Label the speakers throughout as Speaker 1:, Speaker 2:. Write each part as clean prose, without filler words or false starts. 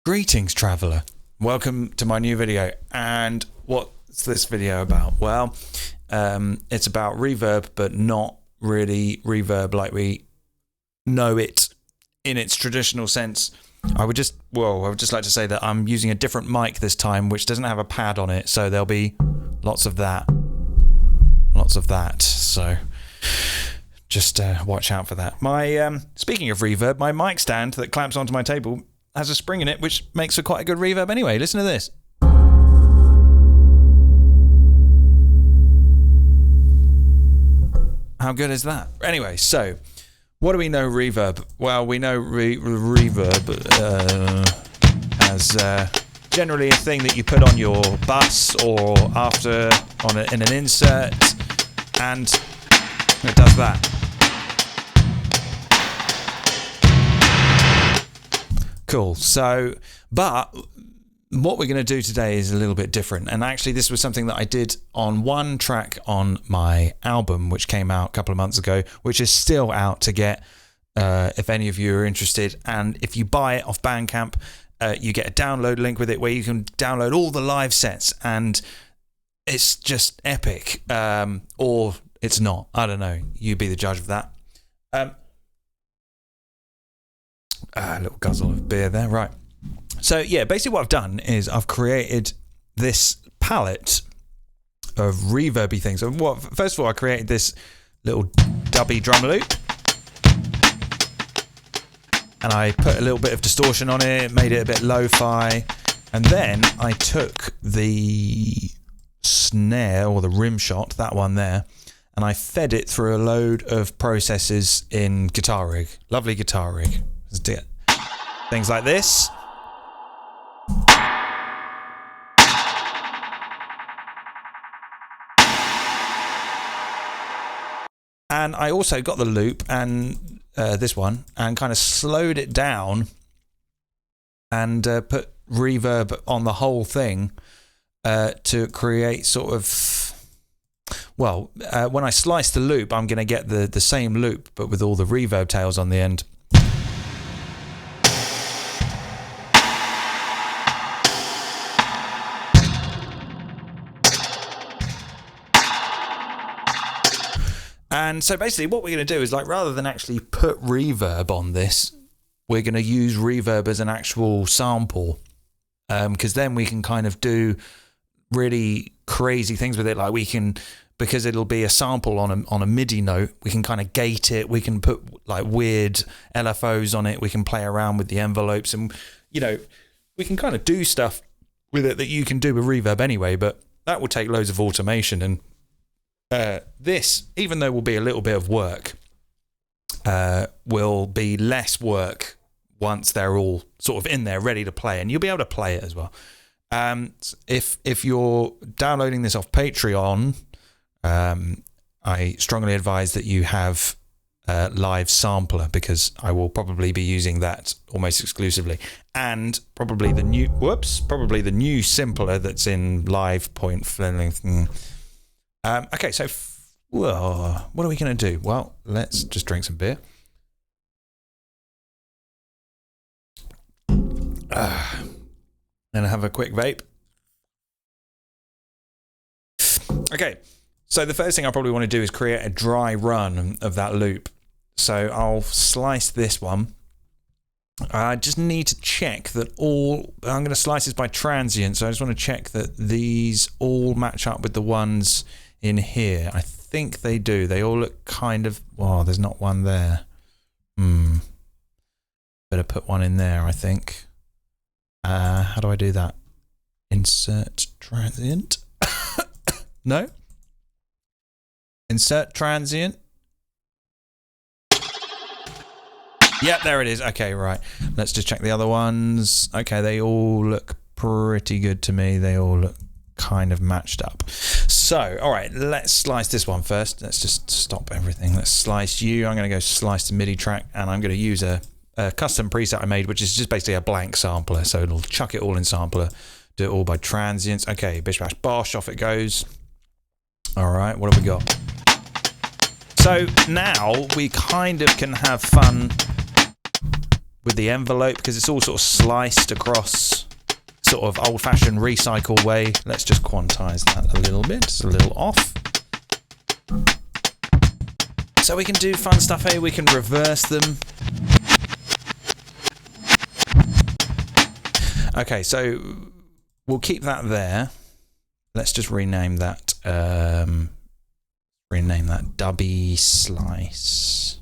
Speaker 1: Greetings, traveller. Welcome to my new video. And what's this video about? Well, it's about reverb, but not really reverb like we know it in its traditional sense. I would just like to say that I'm using a different mic this time, which doesn't have a pad on it, so there'll be lots of that. So just watch out for that. My speaking of reverb, my mic stand that clamps onto my table has a spring in it, which makes for quite a good reverb anyway. Listen to this. How good is that? Anyway, so what do we know reverb? Well, we know reverb as generally a thing that you put on your bus or after in an insert, and it does that. Cool. So, but what we're going to do today is a little bit different. And actually, this was something that I did on one track on my album, which came out a couple of months ago, which is still out to get if any of you are interested. And if you buy it off Bandcamp, you get a download link with it where you can download all the live sets. And it's just epic. Or it's not. I don't know. You be the judge of that. A little guzzle of beer there, right. So yeah, basically what I've done is I've created this palette of reverby things. So first of all, I created this little dubby drum loop, and I put a little bit of distortion on it, made it a bit lo-fi, and then I took the snare or the rim shot, that one there, and I fed it through a load of processes in Guitar Rig. Lovely Guitar Rig. Let's do it. Things like this. And I also got the loop and this one and kind of slowed it down and put reverb on the whole thing to create sort of, well, when I slice the loop, I'm going to get the same loop, but with all the reverb tails on the end. And so basically what we're going to do is, like, rather than actually put reverb on this, we're going to use reverb as an actual sample, because then we can kind of do really crazy things with it. Like we can, because it'll be a sample on a MIDI note, we can kind of gate it. We can put like weird LFOs on it. We can play around with the envelopes, and you know, we can kind of do stuff with it that you can do with reverb anyway. But that will take loads of automation, and this, even though will be a little bit of work, will be less work once they're all sort of in there ready to play, and you'll be able to play it as well. If you're downloading this off Patreon, I strongly advise that you have Live Sampler, because I will probably be using that almost exclusively, and probably the new simpler that's in Live Point. Okay, so what are we going to do? Well, let's just drink some beer. And have a quick vape. Okay, so the first thing I probably want to do is create a dry run of that loop. So I'll slice this one. I just need to check that I'm going to slice this by transient, so I just want to check that these all match up with the ones in here. I think they do. They all look kind of... Oh, there's not one there. Better put one in there, I think. How do I do that? Insert transient. No? Insert transient. Yep, there it is. Okay, right. Let's just check the other ones. Okay, they all look pretty good to me. They all look kind of matched up. So, all right, let's slice this one first. Let's just stop everything. Let's slice you. I'm going to go slice the MIDI track, and I'm going to use a custom preset I made, which is just basically a blank sampler. So it'll chuck it all in sampler, do it all by transients. Okay, bish bash bosh, off it goes. All right, what have we got? So now we kind of can have fun with the envelope, because it's all sort of sliced across sort of old-fashioned recycle way. Let's just quantize that a little bit. It's a little off. So we can do fun stuff here. We can reverse them. Okay, so we'll keep that there. Let's just rename that. Rename that Dubby Slice.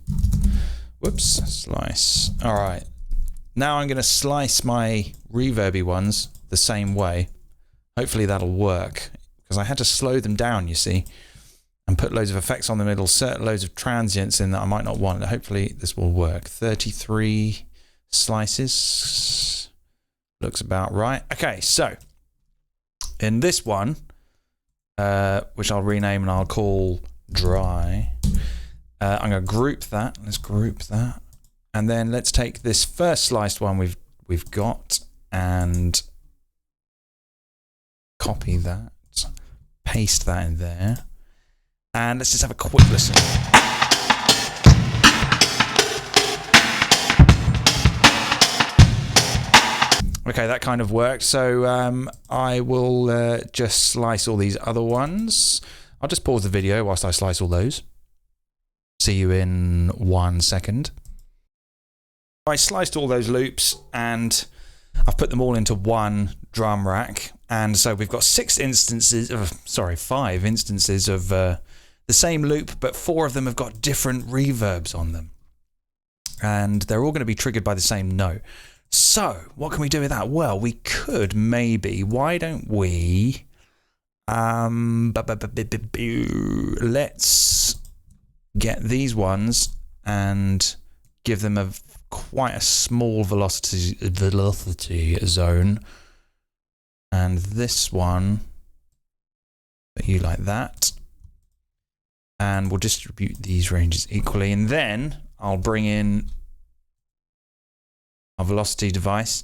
Speaker 1: Whoops, slice. All right. Now I'm going to slice my reverby ones the same way. Hopefully that'll work, because I had to slow them down, you see, and put loads of effects on the middle, insert loads of transients in that I might not want. Hopefully this will work. 33 slices. Looks about right. Okay, so in this one, which I'll rename and I'll call Dry, I'm going to group that. Let's group that. And then let's take this first sliced one we've got and copy that, paste that in there, and let's just have a quick listen. Okay, that kind of worked. So I will just slice all these other ones. I'll just pause the video whilst I slice all those. See you in 1 second. I sliced all those loops and I've put them all into one drum rack, and so we've got 5 instances of the same loop, but 4 of them have got different reverbs on them, and they're all going to be triggered by the same note. So what can we do with that? Well, we could maybe, why don't we let's get these ones and give them quite a small velocity zone, and this one, put you like that, and we'll distribute these ranges equally, and then I'll bring in our velocity device,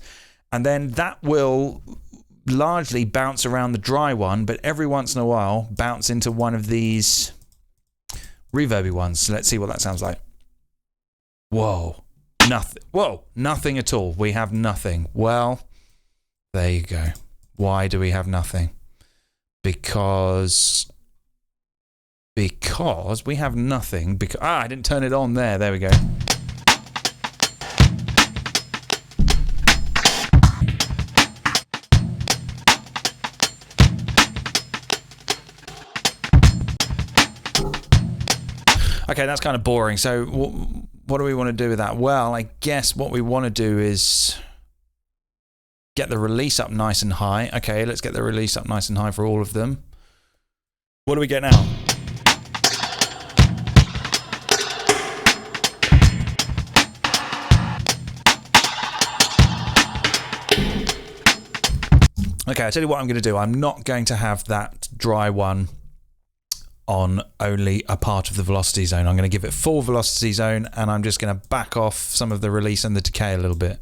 Speaker 1: and then that will largely bounce around the dry one, but every once in a while bounce into one of these reverby ones. So let's see what that sounds like. Whoa. Nothing. Whoa, nothing at all. We have nothing. Well, there you go. Why do we have nothing? Because we have nothing. Because I didn't turn it on there. There we go. Okay, that's kind of boring. So what do we want to do with that? Well, I guess what we want to do is get the release up nice and high. Okay, let's get the release up nice and high for all of them. What do we get now? Okay, I'll tell you what I'm going to do. I'm not going to have that dry one on only a part of the velocity zone. I'm going to give it full velocity zone, and I'm just going to back off some of the release and the decay a little bit.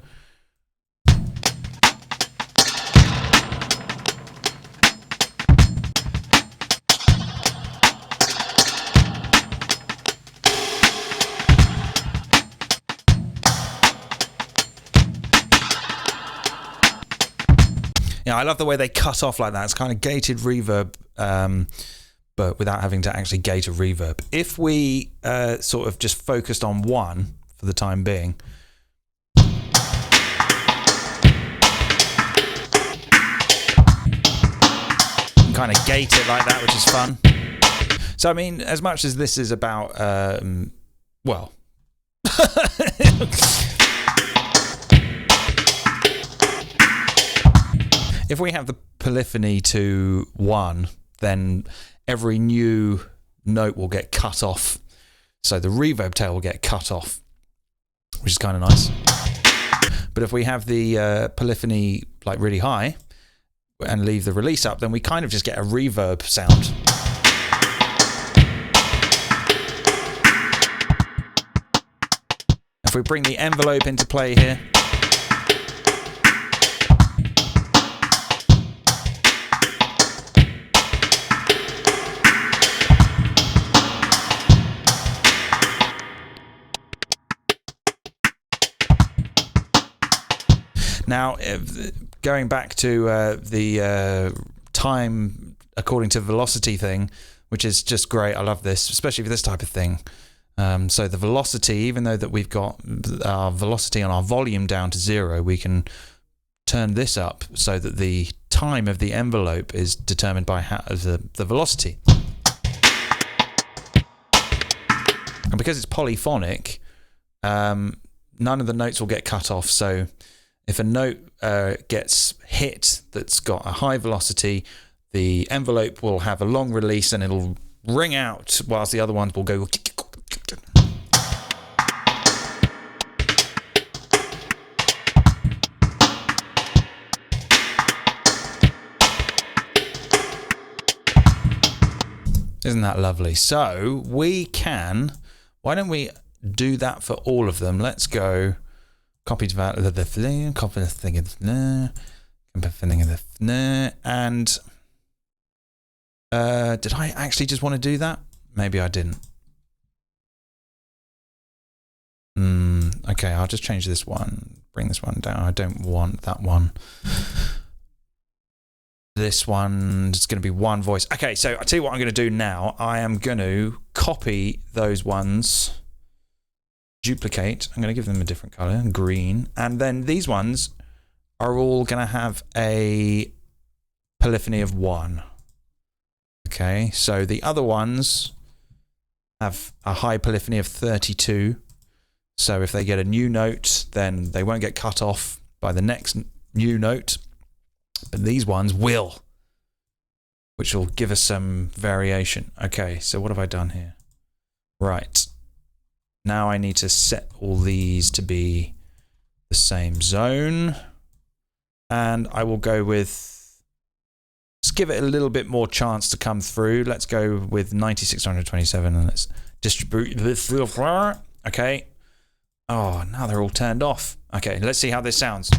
Speaker 1: Yeah, I love the way they cut off like that. It's kind of gated reverb, but without having to actually gate a reverb. If we sort of just focused on one for the time being, and kind of gate it like that, which is fun. So, I mean, as much as this is about, well, if we have the polyphony to 1, then every new note will get cut off. So the reverb tail will get cut off, which is kind of nice. But if we have the polyphony like really high and leave the release up, then we kind of just get a reverb sound. If we bring the envelope into play here, Now, going back to the time according to velocity thing, which is just great. I love this, especially for this type of thing. So the velocity, even though that we've got our velocity on our volume down to 0, we can turn this up so that the time of the envelope is determined by the velocity. And because it's polyphonic, none of the notes will get cut off. So if a note gets hit that's got a high velocity, the envelope will have a long release and it'll ring out, whilst the other ones will go. Isn't that lovely? So we can, why don't we do that for all of them? Let's go copy the thing, copy the thing, and did I actually just want to do that? Maybe I didn't. Okay, I'll just change this one, bring this one down. I don't want that one. This one is going to be one voice. Okay, so I'll tell you what I'm going to do now. I am going to copy those ones, duplicate. I'm going to give them a different color, green. And then these ones are all going to have a polyphony of 1. Okay, so the other ones have a high polyphony of 32. So if they get a new note, then they won't get cut off by the next new note. But these ones will, which will give us some variation. Okay, so what have I done here? Right. Now I need to set all these to be the same zone. And I will go with, let's give it a little bit more chance to come through. Let's go with 9627 and let's distribute this. Okay. Oh, now they're all turned off. Okay, let's see how this sounds.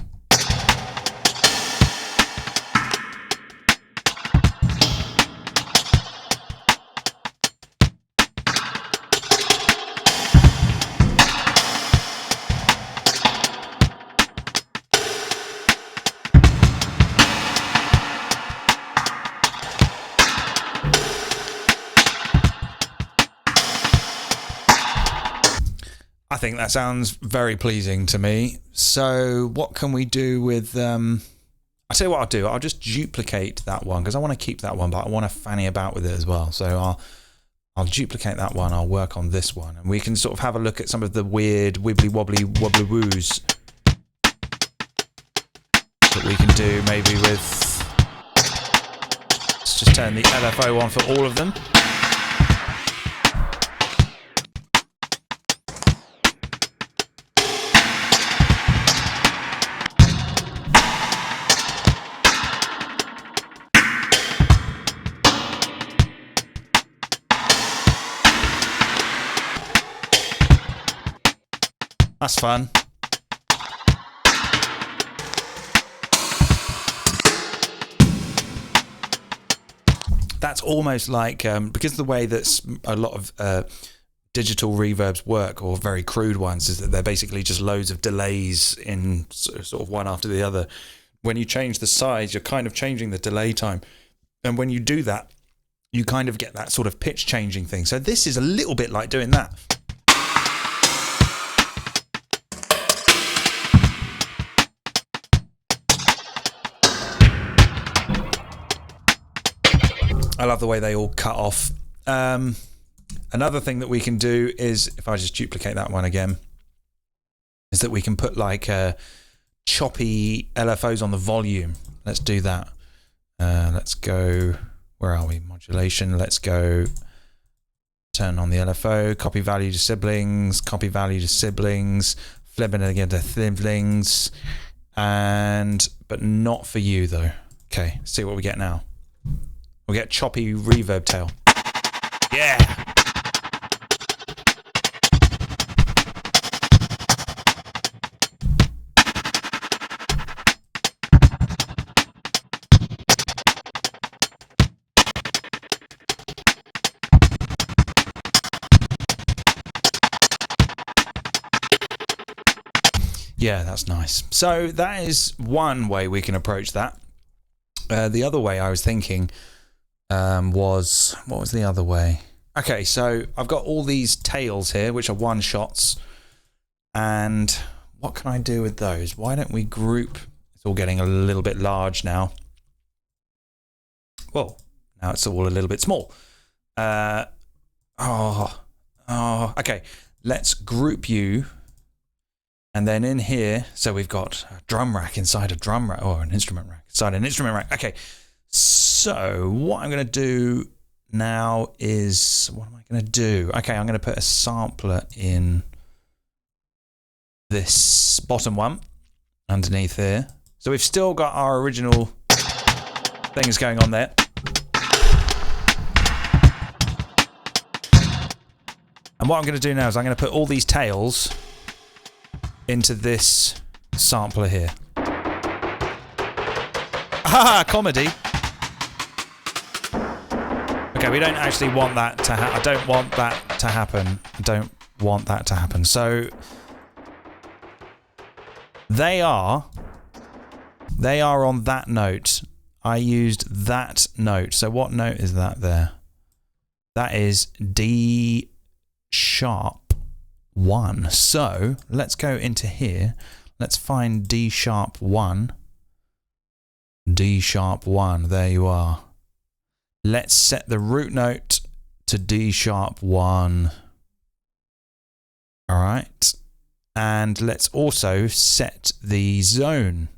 Speaker 1: I think that sounds very pleasing to me. So what can we do with... I'll tell you what I'll do. I'll just duplicate that one because I want to keep that one, but I want to fanny about with it as well. So I'll duplicate that one. I'll work on this one. And we can sort of have a look at some of the weird wibbly-wobbly woos that we can do maybe with... Let's just turn the LFO on for all of them. That's fun. That's almost like, because the way that a lot of digital reverbs work, or very crude ones, is that they're basically just loads of delays in sort of one after the other. When you change the size, you're kind of changing the delay time. And when you do that, you kind of get that sort of pitch changing thing. So this is a little bit like doing that. I love the way they all cut off. Another thing that we can do is, if I just duplicate that one again, is that we can put like choppy LFOs on the volume. Let's do that. Let's go, where are we? Modulation. Let's go turn on the LFO, copy value to siblings, flip it again to siblings, but not for you though. Okay, let's see what we get now. We get choppy reverb tail. Yeah! Yeah, that's nice. So that is one way we can approach that. The other way I was thinking was, what was the other way? Okay, so I've got all these tails here, which are one shots. And what can I do with those? Why don't we group? It's all getting a little bit large now. Well, now it's all a little bit small. Okay. Let's group you. And then in here, so we've got a drum rack inside a drum rack, or an instrument rack inside an instrument rack. Okay. So what I'm going to do now is, what am I going to do? Okay, I'm going to put a sampler in this bottom one underneath here. So we've still got our original things going on there. And what I'm going to do now is I'm going to put all these tails into this sampler here. Ah, comedy. Okay, we don't actually want that to happen. I don't want that to happen. I don't want that to happen. So they are on that note. I used that note. So what note is that there? That is D sharp 1. So let's go into here. Let's find D sharp 1. D sharp 1. There you are. Let's set the root note to D sharp 1. All right. And let's also set the zone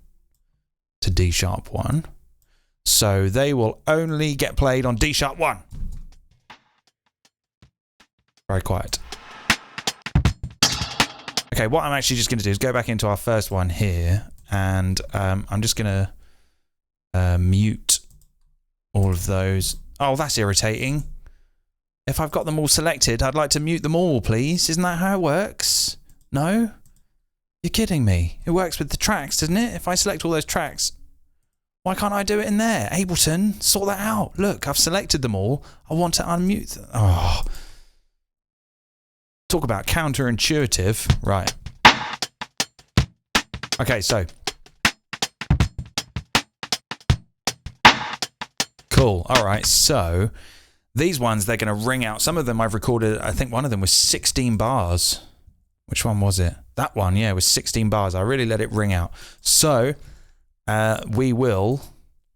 Speaker 1: to D sharp 1. So they will only get played on D sharp 1. Very quiet. Okay, what I'm actually just going to do is go back into our first one here, and I'm just going to mute all of those. Oh, that's irritating. If I've got them all selected, I'd like to mute them all, please. Isn't that how it works? No? You're kidding me. It works with the tracks, doesn't it? If I select all those tracks, why can't I do it in there? Ableton, sort that out. Look, I've selected them all. I want to unmute them. Oh. Talk about counterintuitive. Right. Okay, so. Cool. All right, so these ones, they're going to ring out. Some of them I've recorded, I think one of them was 16 bars. Which one was it? That one, yeah, was 16 bars. I really let it ring out. So we will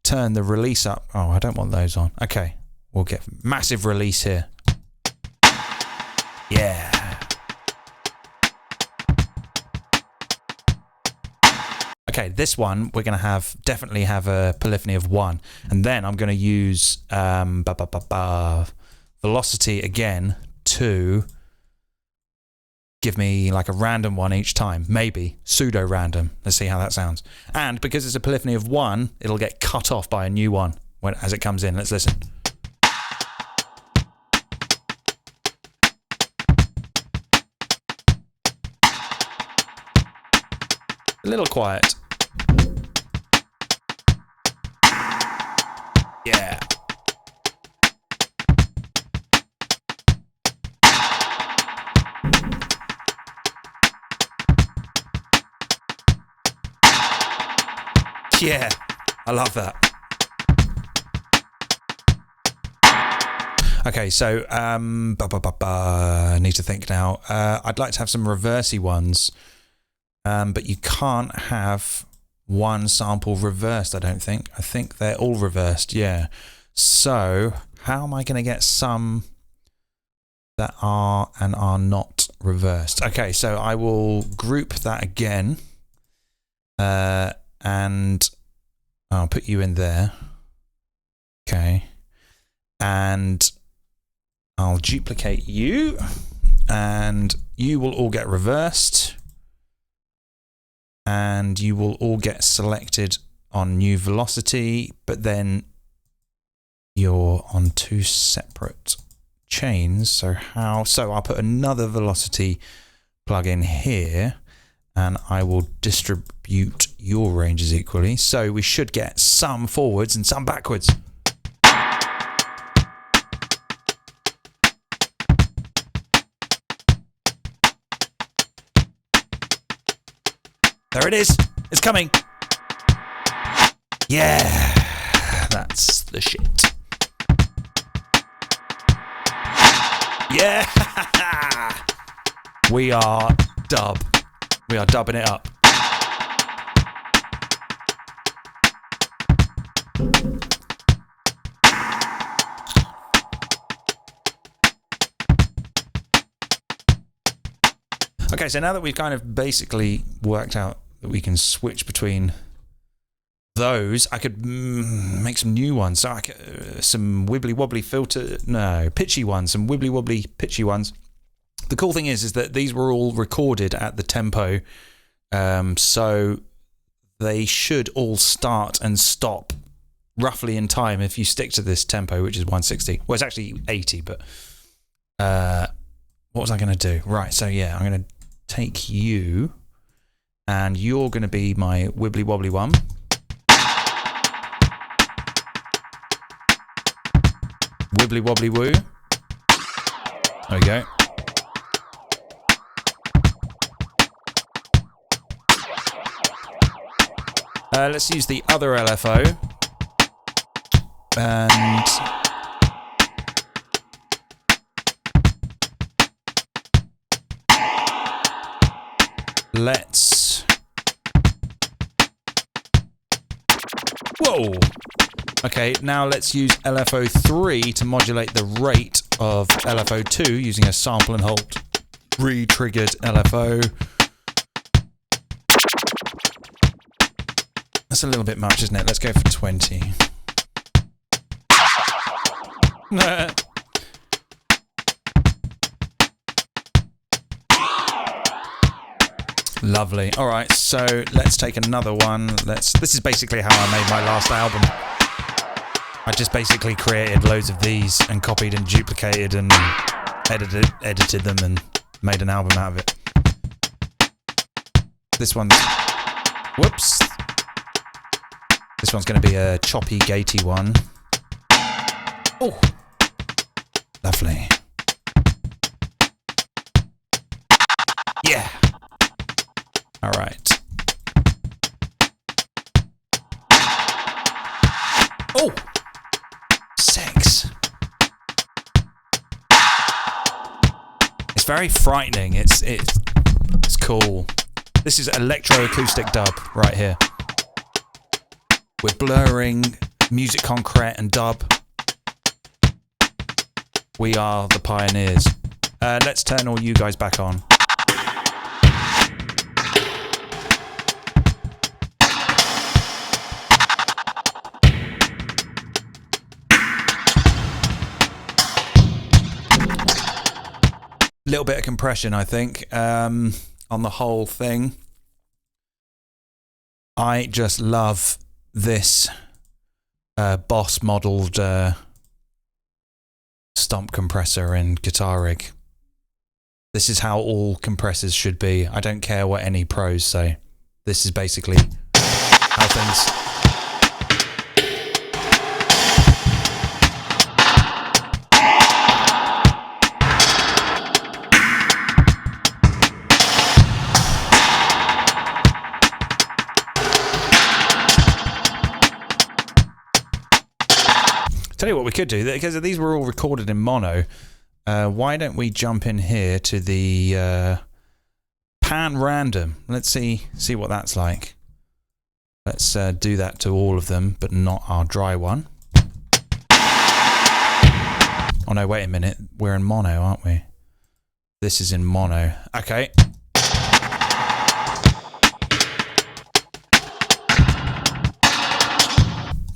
Speaker 1: turn the release up. Oh, I don't want those on. Okay, we'll get massive release here. Yeah. Okay, this one we're going to have definitely have a polyphony of 1, and then I'm going to use velocity again to give me like a random one each time, maybe pseudo random. Let's see how that sounds. And because it's a polyphony of 1, it'll get cut off by a new one as it comes in. Let's listen. A little quiet. Yeah. Yeah, I love that. Okay, so I need to think now. I'd like to have some reversey ones, but you can't have one sample reversed, I don't think. I think they're all reversed, yeah. So how am I going to get some that are and are not reversed? Okay, so I will group that again. And I'll put you in there. Okay. And I'll duplicate you. And you will all get reversed. And you will all get selected on new velocity. But then you're on 2 separate chains. So I'll put another velocity plug in here. And I will distribute your ranges equally. So we should get some forwards and some backwards. There it is. It's coming. Yeah. That's the shit. Yeah. We are dub. We are dubbing it up. Okay, so now that we've kind of basically worked out that we can switch between those, I could make some new ones. So I could, some wibbly wobbly pitchy ones, some wibbly wobbly pitchy ones. The cool thing is that these were all recorded at the tempo, so they should all start and stop roughly in time if you stick to this tempo, which is 160. Well, it's actually 80, but what was I going to do? Right, so yeah, I'm going to take you, and you're going to be my wibbly wobbly one. Wibbly wobbly woo. There we go. Let's use the other LFO. And let's... Whoa! Okay, now let's use LFO3 to modulate the rate of LFO2 using a sample and hold re-triggered LFO. That's a little bit much, isn't it? Let's go for 20. Lovely. All right, so let's take another one. This is basically how I made my last album. I just basically created loads of these and copied and duplicated and edited them and made an album out of it. This one's... Whoops. This one's going to be a choppy, gatey one. Oh, lovely. Yeah. All right. Oh, 6. It's very frightening. It's cool. This is electro-acoustic dub right here. We're blurring music concrete and dub. We are the pioneers. Let's turn all you guys back on. Little bit of compression, I think, on the whole thing. I just love this Boss modelled stomp compressor and guitar rig. This is how all compressors should be. I don't care what any pros say. This is basically how things... Tell you what we could do, because these were all recorded in mono, why don't we jump in here to the pan random. Let's see what that's like. Let's do that to all of them, but not our dry one. Oh no, wait a minute. We're in mono, aren't we? This is in mono. Okay.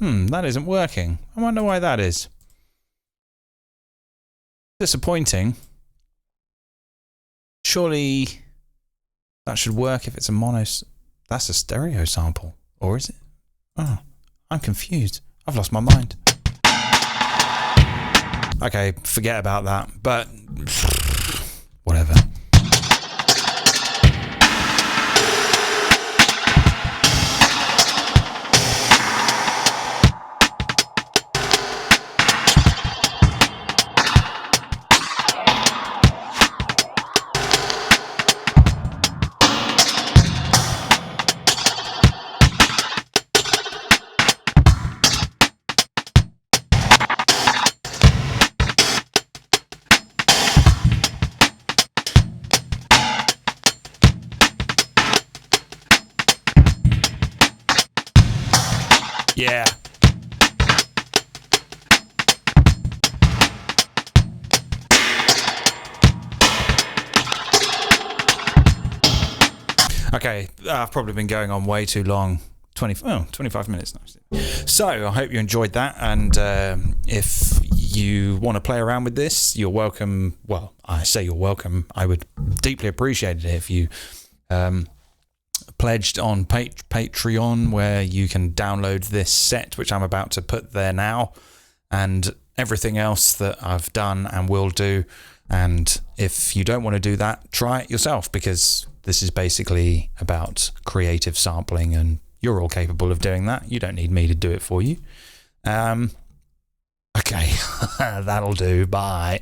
Speaker 1: That isn't working. I wonder why that is. Disappointing. Surely that should work if it's a mono. That's a stereo sample. Or is it? Oh, I'm confused. I've lost my mind. Okay, forget about that. But whatever. Yeah. Okay, I've probably been going on way too long. 25 minutes now. So I hope you enjoyed that, and if you want to play around with this, you're welcome. Well, I say you're welcome. I would deeply appreciate it if you pledged on Patreon, where you can download this set, which I'm about to put there now, and everything else that I've done and will do. And if you don't want to do that, try it yourself, because this is basically about creative sampling, and you're all capable of doing that. You don't need me to do it for you. Okay, that'll do. Bye.